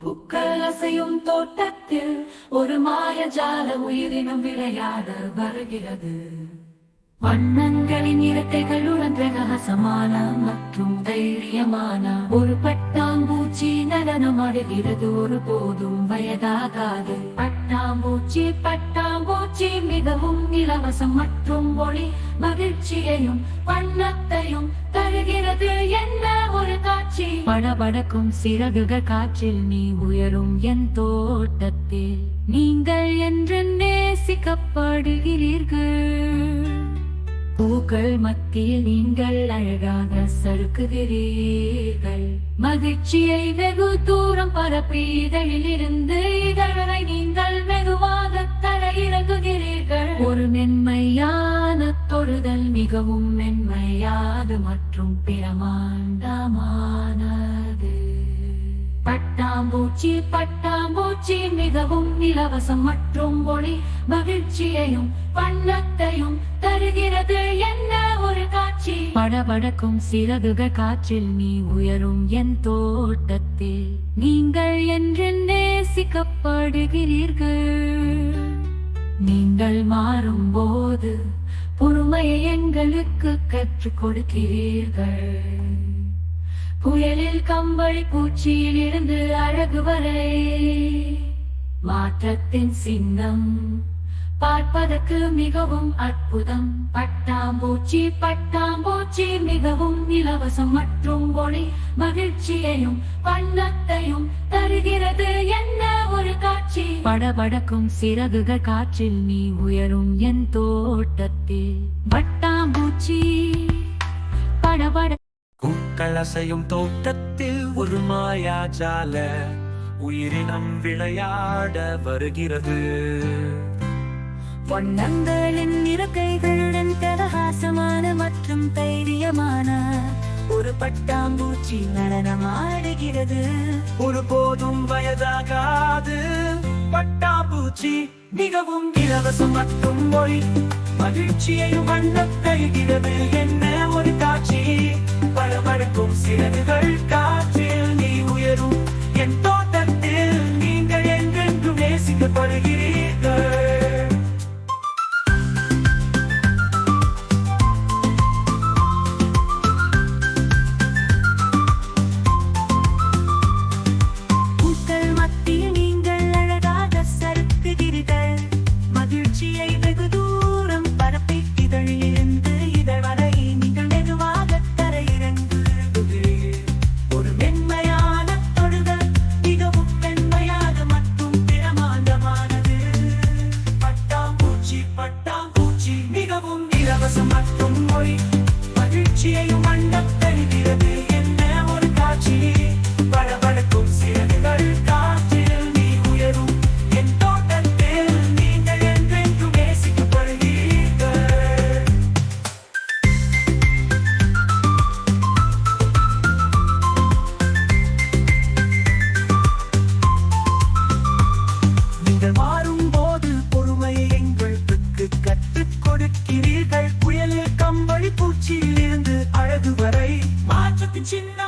பூக்கள் அசையும் தோட்டத்தில் ஒரு மாயஜால உயிரினம் விளையாட வருகிறது. வண்ணங்களின் இரட்டைகளுடன் பிரகாசமான மற்றும் தைரியமான ஒரு பட்டாம்பூச்சி நடனமாடுகிறது. ஒருபோதும் வயதாகாது. பட்டாம்பூச்சி மிகவும் இலவசம் மற்றும் ஒளி மகிழ்ச்சியையும் வண்ணத்தையும் தருகிறது. என்ன ஒரு காட்சி! படபடக்கும் சிறகுகள் காற்றில் நீ உயரும் என் தோட்டத்தில் நீங்கள் என்று நேசிக்கப்படுகிறீர்கள். பூக்கள் மத்தியில் நீங்கள் அழகாக சறுக்குகிறீர்கள். மகிழ்ச்சியை வெகு தூரம் பரப்பி இதழில் இருந்து இதழை நீங்கள் வெகுவாக தரையிறங்குகிறீர்கள். ஒரு மென்மையான தொடுதல் மிகவும் மென்மையாது மற்றும் பிரமாண்டமானது. பட்டாம்பூச்சி மிகவும் இலவசம் மற்றும் ஒளி மகிழ்ச்சியையும் வண்ணத்தையும் தருகிறது. என்ன ஒரு காட்சி! படபடக்கும் சிறகுகள் காற்றில் நீ உயரும் என் தோட்டத்தில் நீங்கள் என்று நேசிக்கப்படுகிறீர்கள். நீங்கள் மாறும்போது பொறுமையை எங்களுக்கு கற்றுக் கொடுக்கிறீர்கள். புயலில் கம்பளி பூச்சியில் இருந்து அழகு வரை மாற்றத்தின் சின்னம் பார்ப்பதற்கு மிகவும் அற்புதம். பட்டாம்பூச்சி மிகவும் இலவசம் மற்றும் ஒளி மகிழ்ச்சியையும் வண்ணத்தையும் தருகிறது. என்ன ஒரு காட்சி! படபடக்கும் சிறகுகள் காற்றில் நீ உயரும் என் தோட்டத்தில் பட்டாம்பூச்சி படபட பூக்கள் அசையும் தோட்டத்தில் ஒரு மாயாஜால உயிரினம் விளையாட வருகிறது. வண்ணங்களின் இறக்கைகளுடன் பிரகாசமான மற்றும் தைரியமான ஒரு பட்டாம்பூச்சி நடனமாடுகிறது. ஒருபோதும் வயதாகாது. பட்டாம்பூச்சி மிகவும் இலவசம் மற்றும் மொழி மகிழ்ச்சியையும் வண்ணத்தைகிறது. என்ன ஒரு காட்சி! படபடக்கும் சிறகுகள் காற்றில் நீ உயரும் என் தோட்டத்தில் நீங்கள் என்றென்றும் நேசிக்கப்படுகிறீர்கள். பூக்கள் மத்தியில் நீங்கள் அழகாக சறுக்குகிறீர்கள். மகிழ்ச்சியை வெகு தூரம் பரப்பி இதழில் இருந்து இதழ் வரை நீங்கள் மெதுவாக தரையிறங்குகிறீர்கள். ஒரு மென்மையான தொடுதல் மிகவும் மென்மையாக மற்றும் பிரமாண்டமானது. பட்டாம்பூச்சி மிகவும் இலவசம் மற்றும் மொழி மகிழ்ச்சியையும் வண்ணம் தருகிறது. என்ன ஒரு காட்சி! படபடக்கும் சிறகுகள் காற்றில் நீ உயரும் என் தோட்டத்தில் நீங்கள் என்றென்றும் நேசிக்கப்படுகிறீர்கள். நீங்கள் மாறும்போது பொறுமையை எங்களுக்கு கற்றுக் கொடுக்கிறீர்கள். புயலில் கம்பளி பூச்சியில் இருந்து அழகு வரை மாற்றத்தின் சின்ன